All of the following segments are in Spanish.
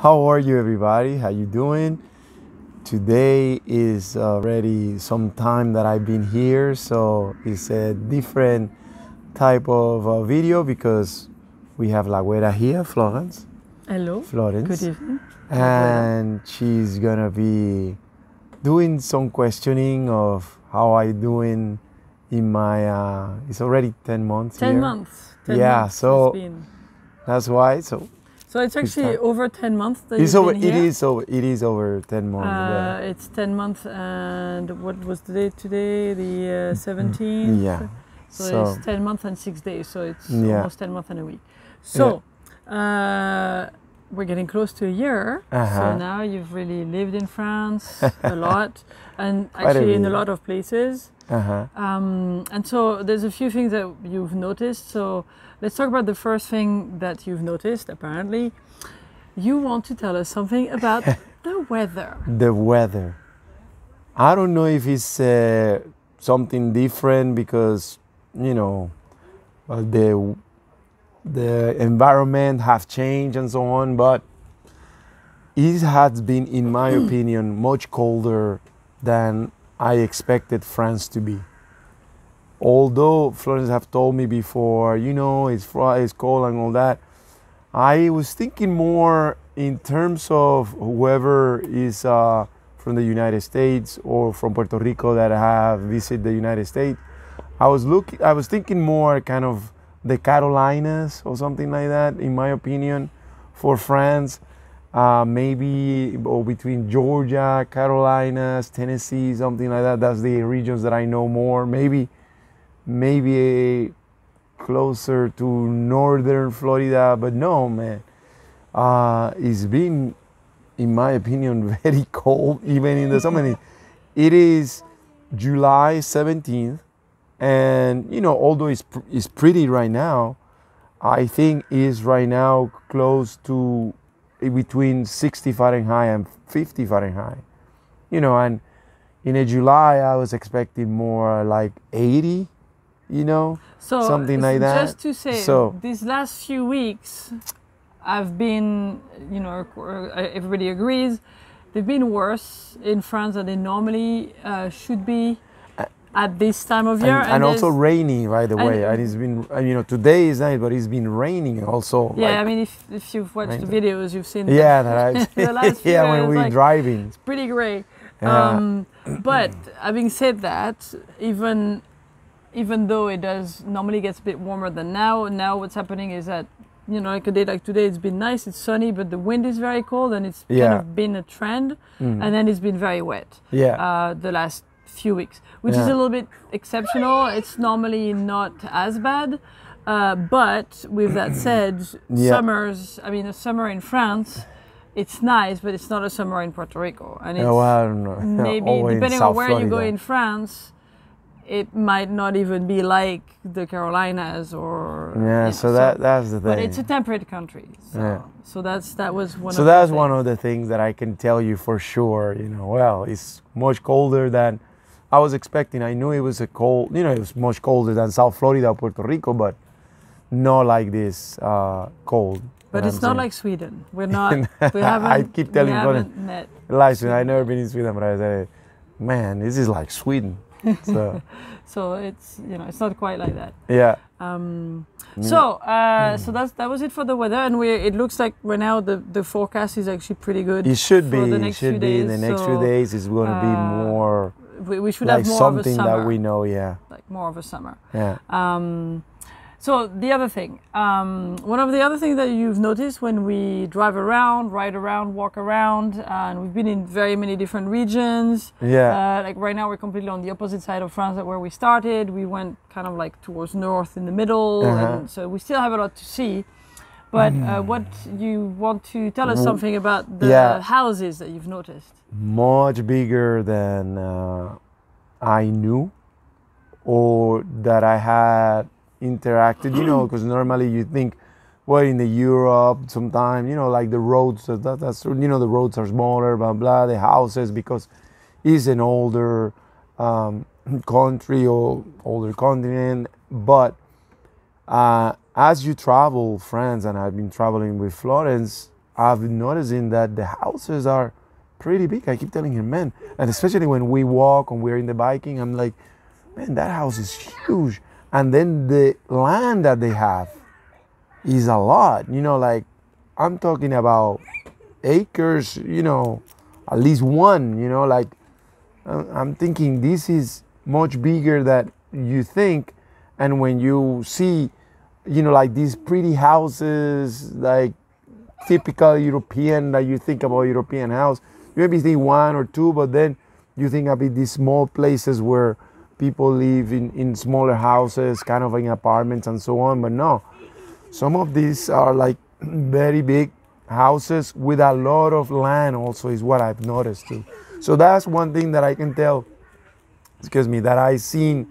How are you, everybody? How you doing? Today is already some time that I've been here, so it's a different type of video because we have La Güera here, Florence. Hello. Florence. Good evening. And she's gonna be doing some questioning of how I doing in my. It's already 10 months. 10 here. months. 10 months so it's been. That's why. So it's actually over 10 months that it's you've over. been here. It is over 10 months. It's 10 months, and what was the date today? The 17th. Yeah. So it's 10 months and 6 days. So it's almost 10 months and a week. So we're getting close to a year. So now you've really lived in France a lot, and actually in a lot of places. And so there's a few things that you've noticed. So let's talk about the first thing that you've noticed. Apparently, you want to tell us something about the weather. The weather. I don't know if it's something different because, you know, the environment have changed and so on, but it has been, in my opinion, much colder than I expected France to be. Although Florence have told me before, you know, it's cold and all that, I was thinking more in terms of whoever is from the United States or from Puerto Rico that have visited the United States. I was thinking more kind of the Carolinas or something like that, in my opinion, for France. Maybe or between Georgia, Carolinas, Tennessee, something like that. That's the regions that I know more. Maybe closer to northern Florida, but no, man. It's been, in my opinion, very cold, even in the summer. It is July 17th, and you know, although it's pretty right now, I think is right now close to between 60 Fahrenheit and 50 Fahrenheit. You know, and in a July I was expecting more like 80, you know, so something like that. Just to say, these last few weeks have been, you know, everybody agrees, they've been worse in France than they normally should be at this time of year. And also rainy, by the way. And it's been, you know, today is nice, but it's been raining also. Yeah, like, I mean, if you've watched the videos, you've seen the last few yeah, when we're like, driving. It's pretty grey. Yeah. But having said that, even though it does normally gets a bit warmer than now what's happening is that, you know, like a day like today, it's been nice, it's sunny, but the wind is very cold, and it's kind of been a trend. And then it's been very wet the last few weeks, which is a little bit exceptional. It's normally not as bad, but with that said, a summer in France, it's nice, but it's not a summer in Puerto Rico, and it's I don't know. maybe depending on where you go in France, it might not even be like the Carolinas or so that's the thing. But it's a temperate country, so that was one. So that's one of the things that I can tell you for sure. You know, well, it's much colder than I was expecting. I knew it was it was much colder than South Florida or Puerto Rico, but not like this cold. But it's not like Sweden. We're not. We haven't. I keep telling you, met. Listen, I've never been in Sweden, but I said, man, this is like Sweden. So, so it's, you know, it's not quite like that. Yeah. So that was it for the weather, and it looks like right now the forecast is actually pretty good. It should be. It should be in the next few days. It's going to be more. We should like have more something of a summer. that we know, like more of a summer. Yeah. So the other thing, one of the other things that you've noticed when we drive around, ride around, walk around, and we've been in very many different regions. Yeah. Like right now we're completely on the opposite side of France where we started. We went kind of like towards north in the middle, and so we still have a lot to see. But what you want to tell us something about the houses that you've noticed? Much bigger than I knew or that I had interacted, you know, because normally you think, well, in the Europe, sometimes, you know, like the roads, that's you know, the roads are smaller, blah, blah, the houses, because it's an older country or older continent, but as you travel France, and I've been traveling with Florence, I've noticing that the houses are pretty big. I keep telling him, man, and especially when we walk and we're in the biking, I'm like, man, that house is huge. And then the land that they have is a lot. Like I'm talking about acres, at least one, like I'm thinking this is much bigger than you think. And when you see, like these pretty houses, like typical European, that you think about European house, you maybe think one or two, but then you think about these small places where people live in smaller houses, kind of in apartments and so on. But no, some of these are like very big houses with a lot of land also, is what I've noticed too. So that's one thing that I can tell, that I seen,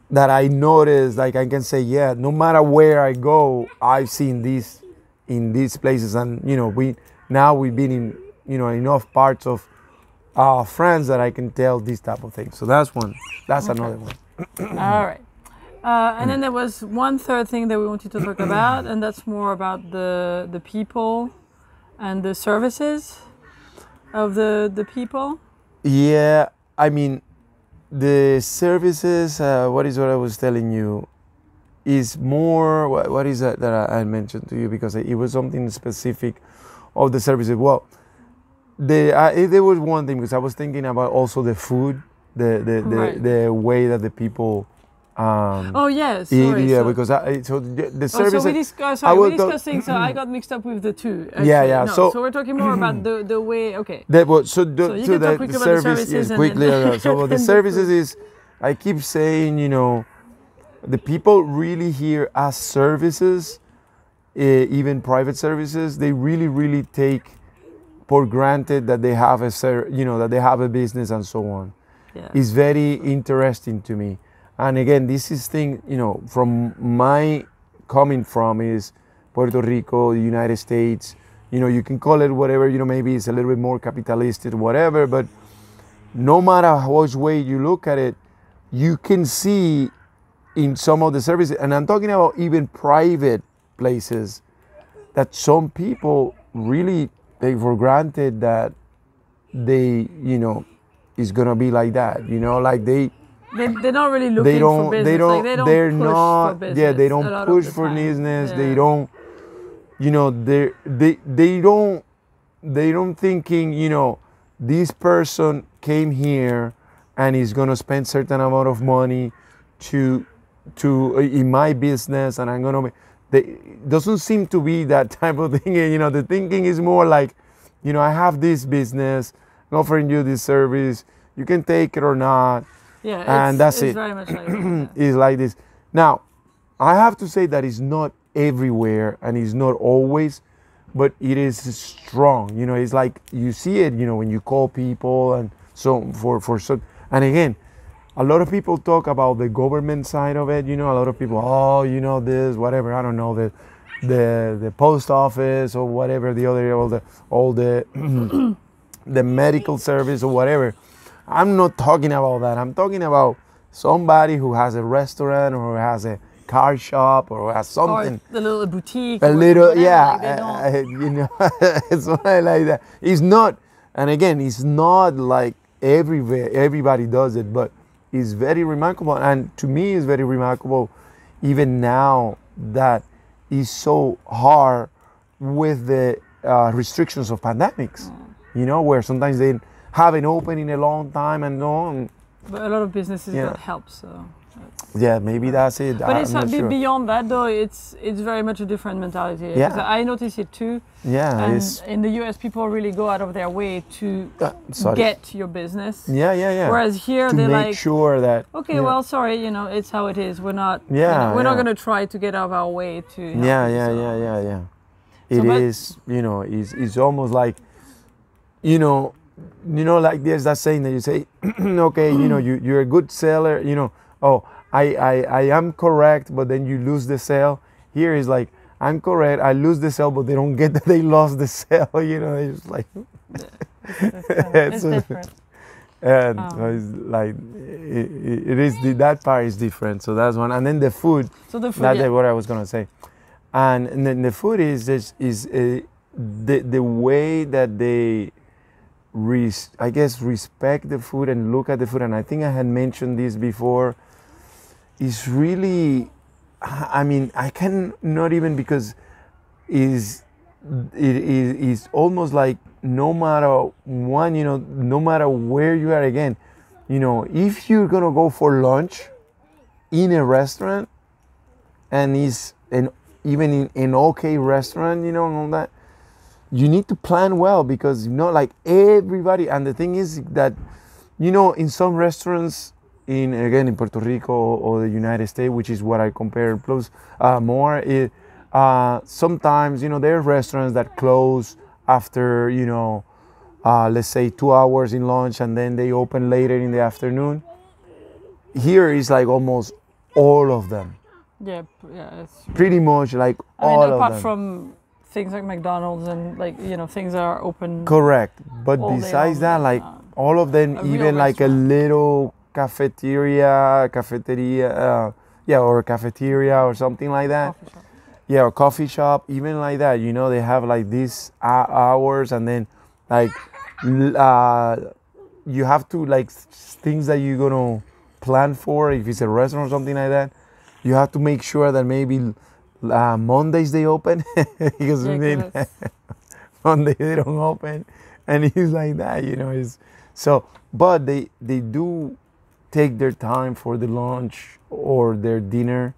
that I noticed, like I can say, yeah, no matter where I go, I've seen this in these places. And we've been in enough parts of France that I can tell this type of thing. So that's one. That's okay. Another one. All right. And then there was one third thing that we wanted to talk about, and that's more about the people and the services of the people. Yeah, I mean, the services, what I was telling you, is more, what is that I mentioned to you, because it was something specific of the services. Well, there was one thing, because I was thinking about also the food, the way that the people oh yes, sorry. Yeah, because the services. So we're discussing. So I got mixed up with the two. Actually. Yeah. No, so we're talking more about the way. Okay. The services quickly. So the services is, I keep saying, the people really here as services, even private services, they really take for granted that they have that they have a business and so on. Yeah. It's very interesting to me. And again, this is thing, from my coming from is Puerto Rico, the United States. You can call it whatever, maybe it's a little bit more capitalistic, whatever, but no matter which way you look at it, you can see in some of the services, and I'm talking about even private places, that some people really take for granted that they, is gonna be like that, like they're not really looking for business. They're not. For business. Yeah, they don't push for business. Yeah. They don't. They don't thinking. This person came here and is gonna spend certain amount of money to in my business, and I'm gonna. Doesn't seem to be that type of thing. The thinking is more like, I have this business, I'm offering you this service. You can take it or not. Yeah, and that's it's it. Very much like that. It's like this. Now, I have to say that it's not everywhere and it's not always, but it is strong. It's like you see it. When you call people and so so. And again, a lot of people talk about the government side of it. A lot of people, this, whatever. I don't know, the post office or whatever, the other, all the the medical service or whatever. I'm not talking about that. I'm talking about somebody who has a restaurant or has a car shop or has something. Or the little boutique. A little, whatever, yeah. It's something like that. It's not, and again, it's not like everybody does it, but it's very remarkable. And to me, it's very remarkable, even now that it's so hard with the restrictions of pandemics. Where sometimes they haven't opened in a long time and no. But a lot of businesses that help. So. Yeah, maybe that's it. But it's beyond that though. It's very much a different mentality. Yeah. I notice it too. Yeah. And in the US, people really go out of their way to get your business. Yeah. Whereas here, they're like, sure that. Okay, well, sorry, it's how it is. We're not. We're not going to try to get out of our way to. Help Yeah. It is. It's almost like, like there's that saying that you say, okay, you're a good seller, I am correct, but then you lose the sale. Here is like, I'm correct, I lose the sale, but they don't get that they lost the sale, it's like. It's different. And so it's like, it is, that part is different. So that's one. And then the food, that's what I was going to say. And then the food is the way that they I guess respect the food and look at the food, and I think I had mentioned this before, is really, I mean, I can not even, because it is almost like no matter one, you know, no matter where you are, again, you know, if you're gonna go for lunch in a restaurant, and even in an okay restaurant, you know, and all that, you need to plan well, because you know, like everybody, and the thing is that, you know, in some restaurants in Puerto Rico or the United States, which is what I compare plus more, sometimes, you know, there are restaurants that close after, you know, let's say 2 hours in lunch, and then they open later in the afternoon. Here is like almost all of them. Yeah, it's pretty much like all of them. Apart from things like McDonald's and, like, you know, things that are open. Correct. But besides that, like all of them, even like a little cafeteria, or cafeteria or something like that. Coffee shop. Yeah, or coffee shop, even like that. You know, they have like these hours, and then like you have to, like, things that you're gonna plan for. If it's a restaurant or something like that, you have to make sure that maybe Mondays they open, because Monday they don't open, and it's like that, you know. It's so, but they do take their time for the lunch or their dinner,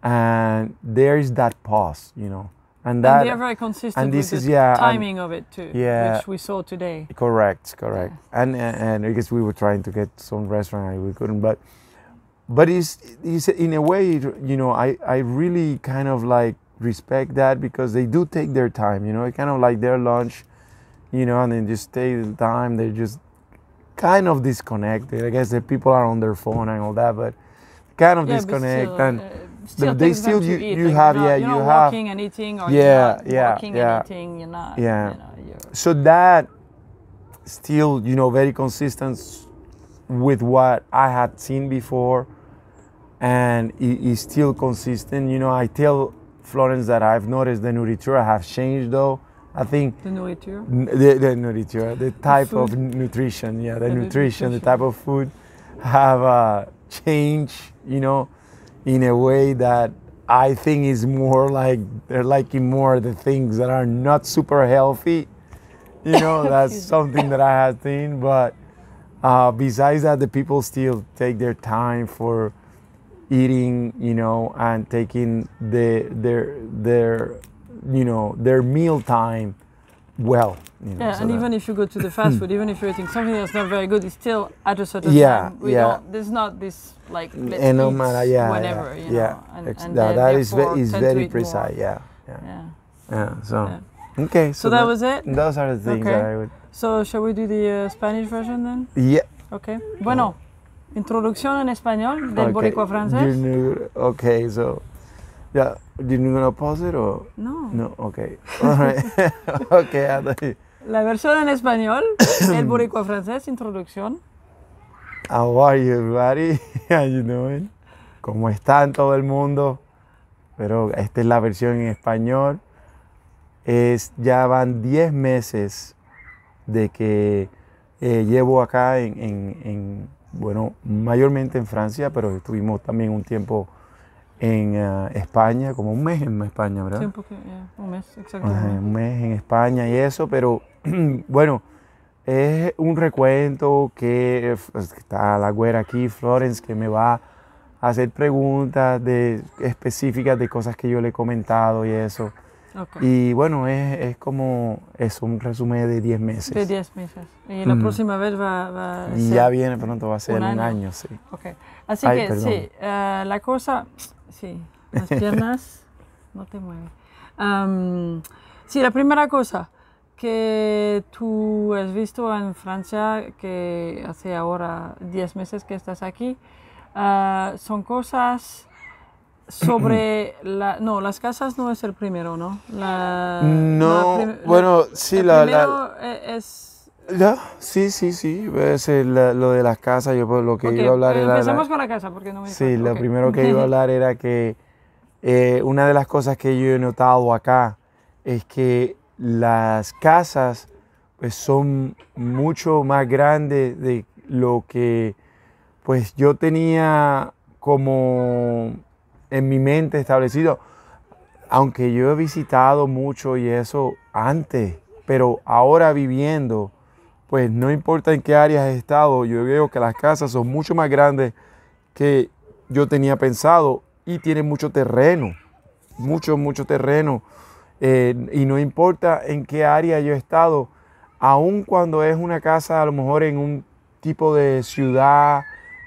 and there is that pause, you know, and that, and they are very consistent, and this with is the timing of it too, which we saw today. Correct. And I guess we were trying to get some restaurant and we couldn't, but it's in a way, you know, I really kind of like respect that, because they do take their time, you know. It's kind of like their lunch, you know, and then just take the time. They're just kind of disconnected. I guess the people are on their phone and all that, but kind of disconnect, and they still you have walking and eating, or walking and eating, you're not. Yeah. You know, so that still, you know, very consistent with what I had seen before, and it is still consistent. You know, I tell Florence that I've noticed the nourriture have changed, though. I think the nourriture, the type of nutrition, the nutrition, the type of food have changed, you know, in a way that I think is more like they're liking more the things that are not super healthy. You know, that's something that I have seen. But besides that, the people still take their time for eating, you know, and taking their you know, their meal time well. You know, and even if you go to the fast food, even if you're eating something that's not very good, it's still at a certain time. There's not this like let's eat no matter, whenever. You know, and that is very precise. Okay. So that was it. Those are the things that I would. So shall we do the Spanish version then? Yeah. Okay. Bueno, introducción en español del boricua francés. Okay, so. Yeah, you're gonna pause it or? No. Okay. All right. Okay. La versión en español, el boricua francés, introducción. How are you, everybody? How you doing? ¿Cómo están todo el mundo? Pero esta es la versión en español. Ya van 10 meses de que llevo acá bueno, mayormente en Francia, pero estuvimos también un tiempo en España, como un mes en España, ¿verdad? Sí, un mes, exactamente. Un mes en España y eso, pero bueno, es un recuento que está la güera aquí, Florence, que me va a hacer preguntas específicas de cosas que yo le he comentado y eso. Okay. Y bueno, es como un resumen de 10 meses. De 10 meses. Y la próxima vez va a ser... Ya viene pronto, va a ser un año, sí. Okay. Así que perdón. Sí, la cosa... Sí, las piernas no te mueven. Sí, la primera cosa que tú has visto en Francia, que hace ahora 10 meses que estás aquí, son cosas sobre las casas no es el primero, ¿no? Bueno, sí, el primero es... Sí, es lo de las casas. Yo lo que iba a hablar era... Empecemos con la casa, porque no me... Sí, lo primero que iba a hablar era que una de las cosas que yo he notado acá es que las casas pues son mucho más grandes de lo que pues yo tenía como en mi mente establecido, aunque yo he visitado mucho y eso antes, pero ahora viviendo, pues no importa en qué áreas he estado, yo veo que las casas son mucho más grandes que yo tenía pensado y tienen mucho terreno, mucho terreno. Y no importa en qué área yo he estado, aun cuando es una casa a lo mejor en un tipo de ciudad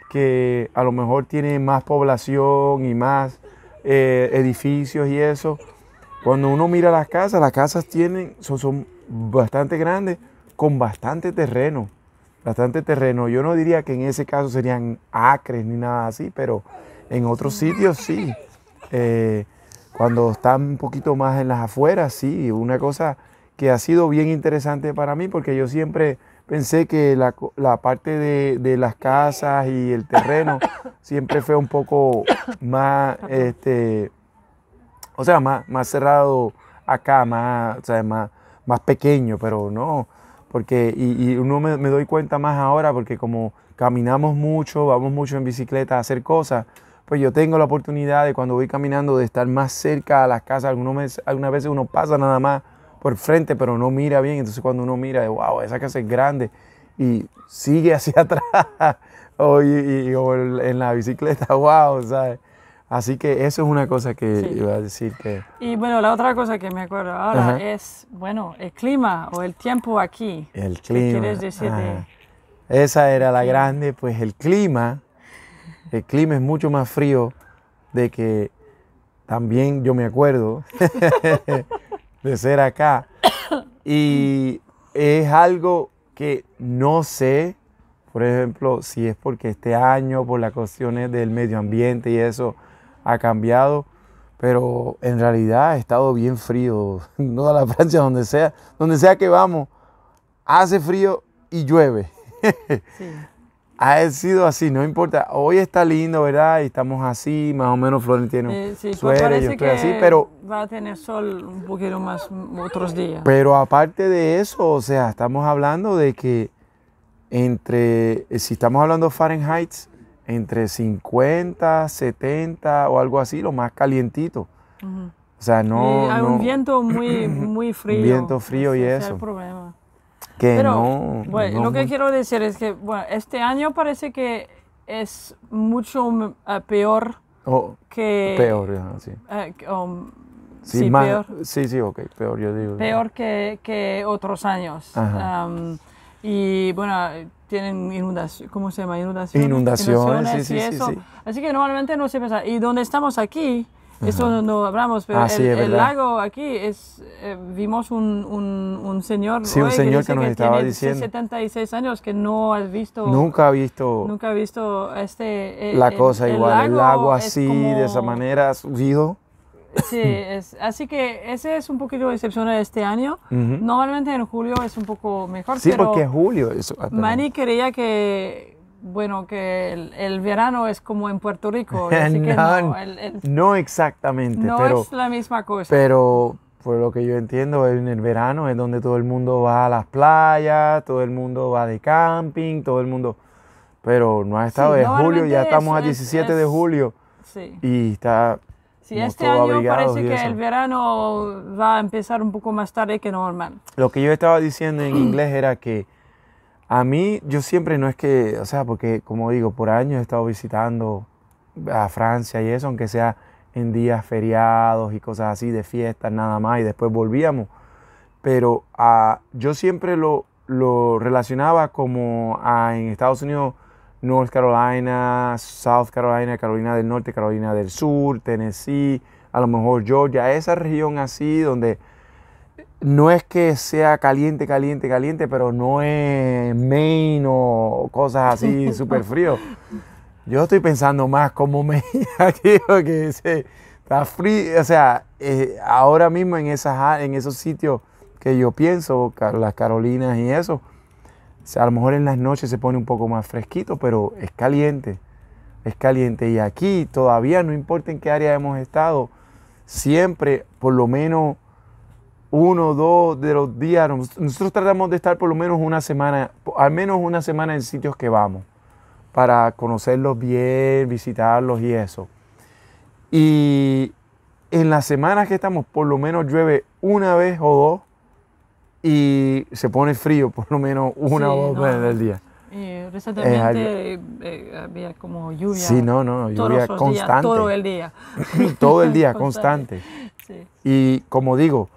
que a lo mejor tiene más población y más edificios y eso, cuando uno mira las casas son bastante grandes con bastante terreno. Bastante terreno. Yo no diría que en ese caso serían acres ni nada así, pero en otros sitios sí. Cuando están un poquito más en las afueras, sí. Una cosa que ha sido bien interesante para mí, porque yo siempre pensé que la parte de las casas y el terreno siempre fue un poco más, más cerrado acá, más pequeño, pero no. Porque, y uno me doy cuenta más ahora, porque como caminamos mucho, vamos mucho en bicicleta a hacer cosas, pues yo tengo la oportunidad de cuando voy caminando de estar más cerca a las casas. Algunas veces uno pasa nada más por frente, pero no mira bien. Entonces cuando uno mira, wow, esa casa es grande y sigue hacia atrás o en la bicicleta, wow, ¿sabes? Así que eso es una cosa que iba a decir que... Y bueno, la otra cosa que me acuerdo ahora es, bueno, el clima o el tiempo aquí. El clima. ¿Qué quieres decir de...? Esa era la grande, pues el clima es mucho más frío de que también yo me acuerdo de ser acá. Y es algo que no sé, por ejemplo, si es porque este año, por las cuestiones del medio ambiente y eso, ha cambiado, pero en realidad ha estado bien frío. Toda la Francia, donde sea que vamos, hace frío y llueve. Sí. Ha sido así, no importa. Hoy está lindo, ¿verdad? Y estamos así, más o menos Floren tiene Sí, suéter, parece yo estoy que así, pero... va a tener sol un poquito más otros días. Pero aparte de eso, o sea, estamos hablando de que si estamos hablando Fahrenheit, entre 50, 70 o algo así, lo más calientito. O sea, Hay un viento muy frío. Un viento frío y Ese eso. es el problema. Que Pero, bueno, no lo que quiero decir es que, bueno, este año parece que es mucho peor que... Peor, sí. Sí, más, peor. Sí, ok, peor, yo digo. Peor que otros años. Y bueno, tienen inundaciones, ¿cómo se llama? Inundaciones, sí, y eso. sí. Así que normalmente no se pasa. Y donde estamos aquí, eso no hablamos, pero el lago aquí vimos un señor, sí, un señor que nos estaba tiene diciendo 76 años que no has visto. Nunca ha visto la cosa igual, el lago así, como, de esa manera, subido. Sí, así que ese es un poquito de excepción de este año. Normalmente en julio es un poco mejor. Sí, pero porque es julio. Eso, Manny creía que, bueno, que el verano es como en Puerto Rico. Así que no exactamente. No pero, es la misma cosa. Pero por lo que yo entiendo, en el verano es donde todo el mundo va a las playas, todo el mundo va de camping, todo el mundo... Pero no ha estado, es julio, ya estamos a 17 de julio. Sí. Y está... Sí, este año parece que el verano va a empezar un poco más tarde que normal. Lo que yo estaba diciendo en inglés era que a mí, yo siempre no es que, o sea, porque como digo, por años he estado visitando a Francia y eso, aunque sea en días feriados y cosas así, de fiestas nada más, y después volvíamos. Pero yo siempre lo relacionaba como en Estados Unidos, North Carolina, South Carolina, Carolina del Norte, Carolina del Sur, Tennessee, a lo mejor Georgia, esa región así donde no es que sea caliente, pero no es Maine o cosas así súper frío. Yo estoy pensando más como Maine aquí, porque está frío, o sea, ahora mismo en esos sitios que yo pienso, las Carolinas y eso, o sea, a lo mejor en las noches se pone un poco más fresquito, pero es caliente. Y aquí todavía, no importa en qué área hemos estado, siempre, por lo menos uno o dos de los días, nosotros tratamos de estar por lo menos una semana, al menos una semana en sitios que vamos, para conocerlos bien, visitarlos y eso. Y en las semanas que estamos, por lo menos llueve una vez o dos y se pone frío por lo menos una o dos veces del día. Y recientemente había como lluvia. Sí, lluvia constante. Todo el día. Todo el día, constante. Sí. Y como digo,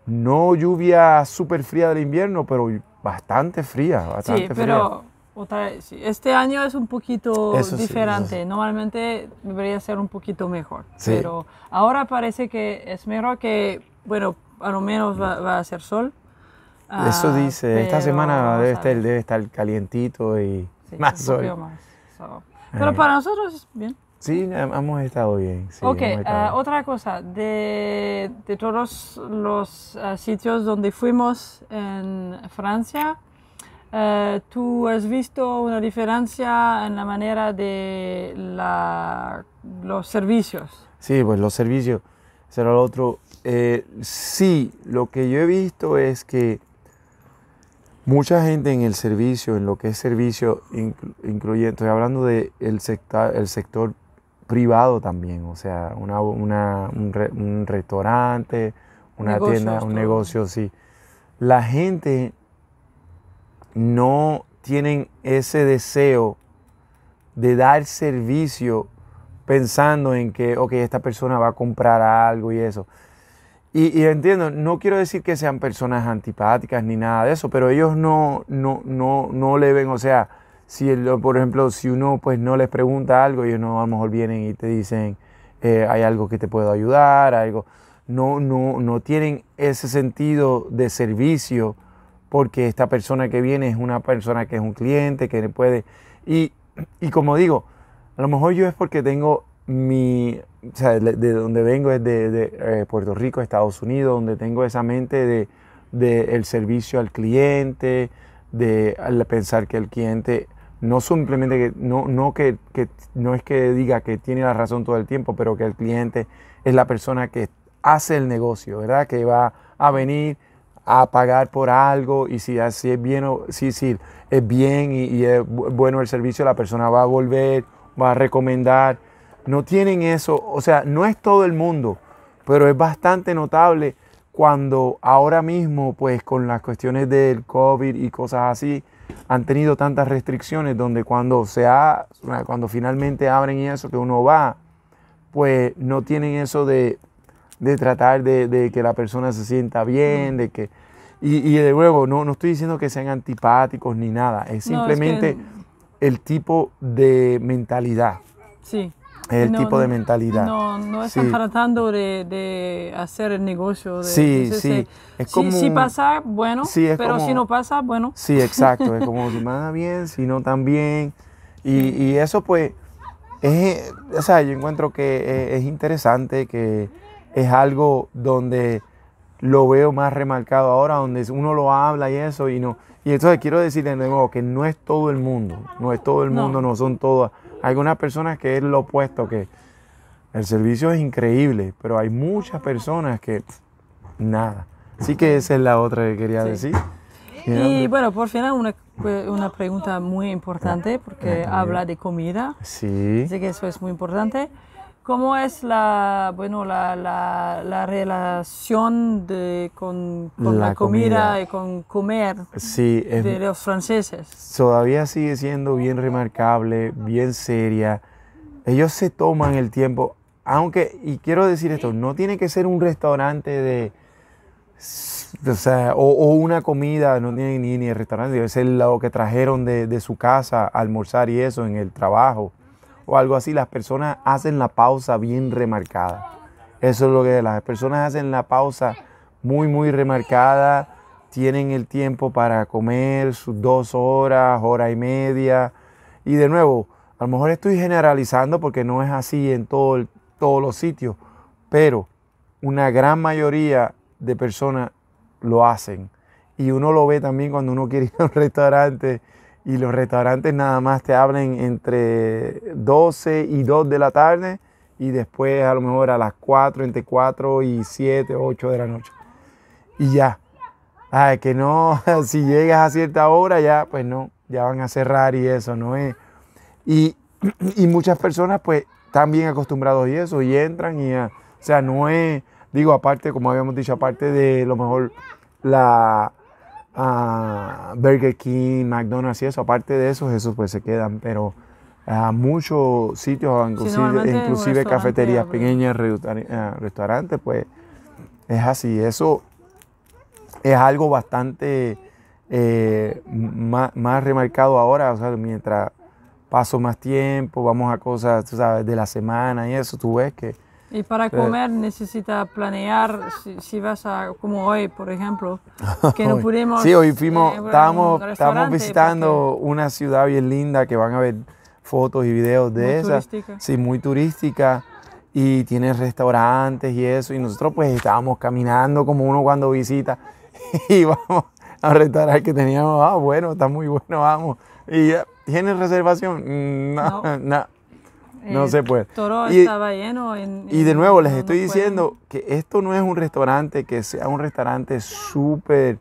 no lluvia súper fría del invierno, pero bastante fría, bastante sí, fría. Pero otra vez, sí. Este año es un poquito diferente. Sí. Normalmente debería ser un poquito mejor. Sí. Pero ahora parece que es mejor que, bueno, a lo menos va a hacer sol. Eso dice, esta semana debe estar calientito y más sol. Pero para nosotros es bien. Sí, hemos estado bien. Sí, Ok, otra cosa, de todos los sitios donde fuimos en Francia, ¿tú has visto una diferencia en la manera de los servicios? Sí, pues los servicios, será lo otro. Sí, lo que yo he visto es que mucha gente en el servicio, en lo que es servicio, incluyendo, estoy hablando del el sector privado también, o sea, un restaurante, una tienda, un negocio, sí. La gente no tiene ese deseo de dar servicio pensando en que, ok, esta persona va a comprar algo y eso. Y entiendo, no quiero decir que sean personas antipáticas ni nada de eso, pero ellos no le ven, o sea, por ejemplo, si uno pues no les pregunta algo, ellos no a lo mejor vienen y te dicen, hay algo que te puedo ayudar, algo. No tienen ese sentido de servicio porque esta persona que viene es una persona que es un cliente, que le puede. Y como digo, a lo mejor yo es porque tengo o sea, de donde vengo es de Puerto Rico, Estados Unidos, donde tengo esa mente de el servicio al cliente, de pensar que el cliente no simplemente que no es que diga que tiene la razón todo el tiempo, pero que el cliente es la persona que hace el negocio, ¿verdad? Que va a venir a pagar por algo y si es bien es bien y es bueno el servicio, la persona va a volver, va a recomendar. No tienen eso, o sea, no es todo el mundo, pero es bastante notable cuando ahora mismo, pues con las cuestiones del COVID y cosas así, han tenido tantas restricciones donde cuando finalmente abren y eso, que uno va, pues no tienen eso de tratar de que la persona se sienta bien, de que... Y de nuevo, no estoy diciendo que sean antipáticos ni nada, es simplemente el tipo de mentalidad. Sí. Es el tipo de mentalidad. No están tratando de hacer el negocio. Sí. Es como, si pasa, bueno, pero como, si no pasa, bueno. Sí, exacto. Es como si más bien, si no tan bien. Y eso pues, o sea, yo encuentro que es interesante, que es algo donde lo veo más remarcado ahora, donde uno lo habla y eso, y no. Y entonces quiero decirle de nuevo que no es todo el mundo, no son todas. Hay algunas personas que es lo opuesto, que el servicio es increíble, pero hay muchas personas que nada. Así que esa es la otra que quería decir. Y bueno, por final una pregunta muy importante, porque habla de comida. Sí. Así que eso es muy importante. ¿Cómo es la relación con la comida y con comer de los franceses? Todavía sigue siendo bien remarcable, bien seria. Ellos se toman el tiempo, aunque, y quiero decir esto, no tiene que ser un restaurante o una comida, no tiene ni el restaurante, debe ser lo que trajeron de su casa a almorzar y eso en el trabajo. O algo así, las personas hacen la pausa bien remarcada. Eso es lo que las personas hacen la pausa muy remarcada, tienen el tiempo para comer sus 2 horas, hora y media. Y de nuevo, a lo mejor estoy generalizando porque no es así en todos los sitios, pero una gran mayoría de personas lo hacen. Y uno lo ve también cuando uno quiere ir a un restaurante. Y los restaurantes nada más te abren entre 12 y 2 de la tarde y después a lo mejor a las 4, entre 4 y 7, 8 de la noche. y ya. Ay, que no, si llegas a cierta hora ya, pues no, ya van a cerrar y eso, no es. Y muchas personas pues están bien acostumbrados y eso, y entran y, o sea, no es, digo, aparte, como habíamos dicho, aparte de lo mejor la Burger King, McDonald's y eso, aparte de eso pues se quedan, pero muchos sitios, inclusive cafeterías pequeñas, restaurantes, pues es así. Eso es algo bastante más remarcado ahora, o sea, mientras paso más tiempo, vamos a cosas, tú sabes, de la semana y eso, tú ves que... Y para comer necesita planear, si vas a, como hoy, por ejemplo, que no pudimos... Sí, hoy fuimos, estábamos visitando una ciudad bien linda que van a ver fotos y videos de esa. Sí, muy turística, y tiene restaurantes y eso, y nosotros pues estábamos caminando como uno cuando visita y vamos a un restaurante que teníamos, bueno, está muy bueno, vamos. Y ¿tienes reservación? No se puede. Todo estaba lleno. Y de nuevo les estoy diciendo que esto no es un restaurante que sea un restaurante súper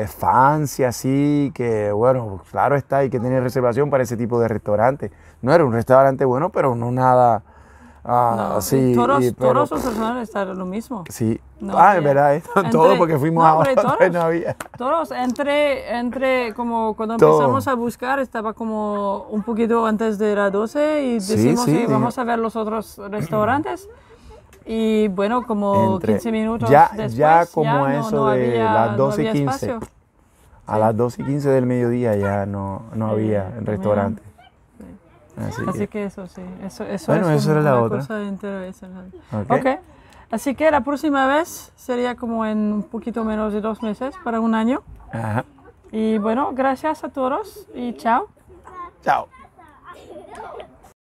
fancy, así, que bueno, claro está, hay que tener reservación para ese tipo de restaurante. No era un restaurante bueno, pero no nada... sí, todos los restaurantes están lo mismo. Sí. No, es verdad, todo porque fuimos a todos, no había. Todos, entre como cuando empezamos a buscar, estaba como un poquito antes de las 12 y decimos que vamos a ver los otros restaurantes. Y bueno, como 15 minutos después, ya como eso de las 12 y 15. A las 12 y 15 del mediodía ya no había restaurante. Así que eso sí, eso bueno, es eso era la una otra. cosa interesante. Okay. Así que la próxima vez sería como en un poquito menos de 2 meses, para un año. Ajá. Y bueno, gracias a todos y chao. Chao.